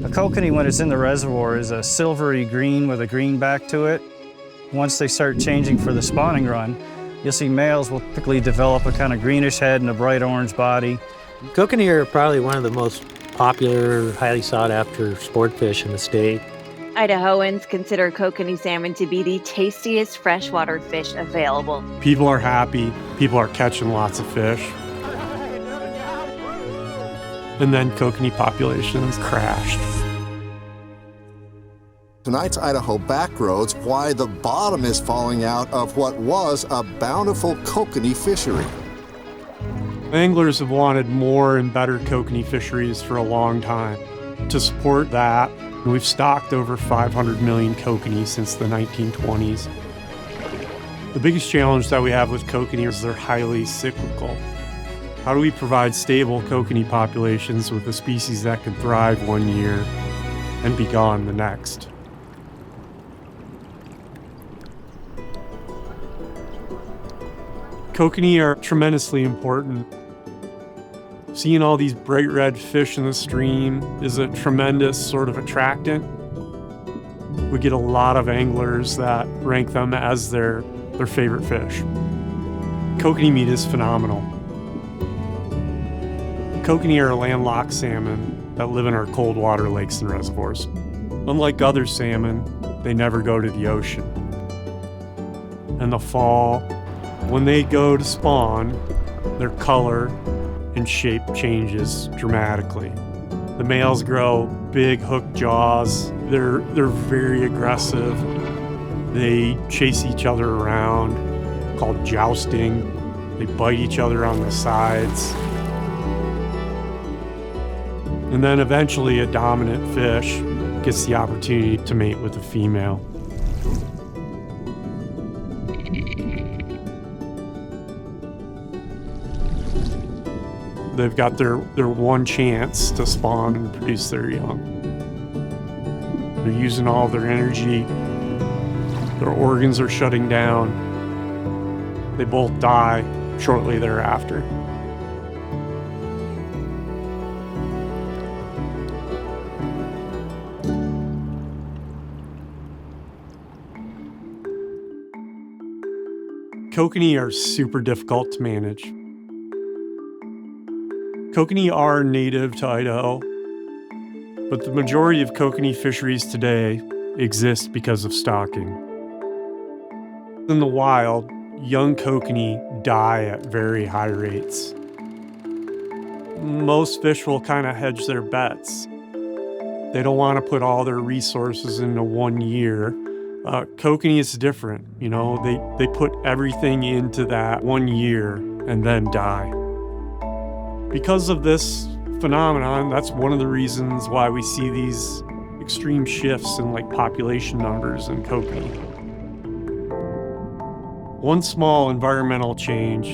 A kokanee, when it's in the reservoir, is a silvery green with a green back to it. Once they start changing for the spawning run, you'll see males will typically develop a kind of greenish head and a bright orange body. Kokanee are probably one of the most popular, highly sought after sport fish in the state. Idahoans consider kokanee salmon to be the tastiest freshwater fish available. People are happy. People are catching lots of fish. And then kokanee populations crashed. Tonight's Idaho Backroads, why the bottom is falling out of what was a bountiful kokanee fishery. Anglers have wanted more and better kokanee fisheries for a long time. To support that, we've stocked over 500 million kokanee since the 1920s. The biggest challenge that we have with kokanee is they're highly cyclical. How do we provide stable kokanee populations with a species that can thrive one year and be gone the next? Kokanee are tremendously important. Seeing all these bright red fish in the stream is a tremendous sort of attractant. We get a lot of anglers that rank them as their favorite fish. Kokanee meat is phenomenal. Kokanee are landlocked salmon that live in our cold water lakes and reservoirs. Unlike other salmon, they never go to the ocean. In the fall, when they go to spawn, their color and shape changes dramatically. The males grow big hooked jaws. They're very aggressive. They chase each other around, called jousting. They bite each other on the sides. And then eventually a dominant fish gets the opportunity to mate with a female. They've got their one chance to spawn and produce their young. They're using all their energy. Their organs are shutting down. They both die shortly thereafter. Kokanee are super difficult to manage. Kokanee are native to Idaho, but the majority of kokanee fisheries today exist because of stocking. In the wild, young kokanee die at very high rates. Most fish will kind of hedge their bets. They don't want to put all their resources into 1 year. Kokanee is different, they put everything into that 1 year and then die. Because of this phenomenon, that's one of the reasons why we see these extreme shifts in population numbers in kokanee. One small environmental change,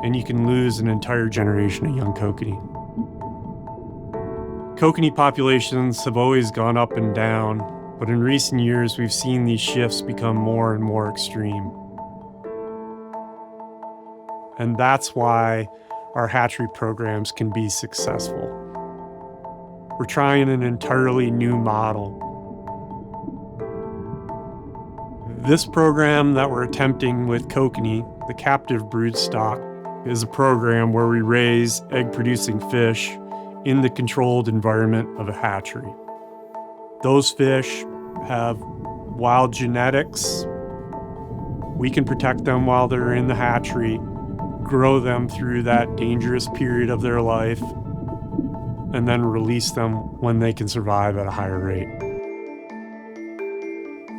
and you can lose an entire generation of young kokanee. Kokanee populations have always gone up and down, but in recent years, we've seen these shifts become more and more extreme. And that's why our hatchery programs can be successful. We're trying an entirely new model. This program that we're attempting with kokanee, the captive broodstock, is a program where we raise egg-producing fish in the controlled environment of a hatchery. Those fish have wild genetics. We can protect them while they're in the hatchery, grow them through that dangerous period of their life, and then release them when they can survive at a higher rate.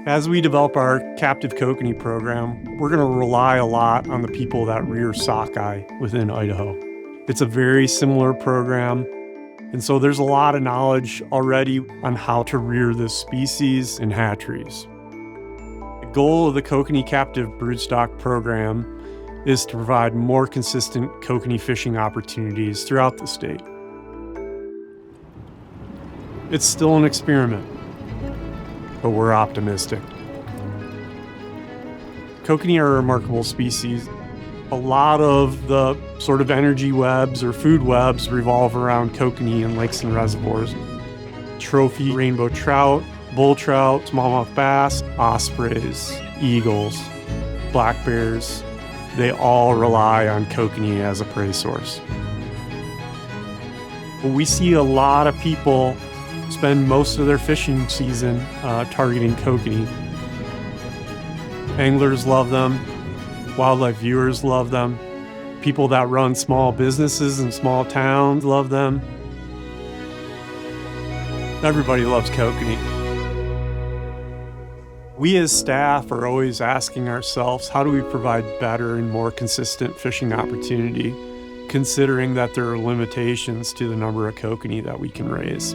As we develop our captive kokanee program, we're going to rely a lot on the people that rear sockeye within Idaho. It's a very similar program. And so there's a lot of knowledge already on how to rear this species in hatcheries. The goal of the kokanee captive broodstock program is to provide more consistent kokanee fishing opportunities throughout the state. It's still an experiment, but we're optimistic. Kokanee are a remarkable species. A lot of the sort of energy webs or food webs revolve around kokanee in lakes and reservoirs. trophy rainbow trout, bull trout, smallmouth bass, ospreys, eagles, black bears. They all rely on kokanee as a prey source. We see a lot of people spend most of their fishing season targeting kokanee. Anglers love them, wildlife viewers love them, people that run small businesses in small towns love them. Everybody loves kokanee. We as staff are always asking ourselves, how do we provide better and more consistent fishing opportunity, considering that there are limitations to the number of kokanee that we can raise?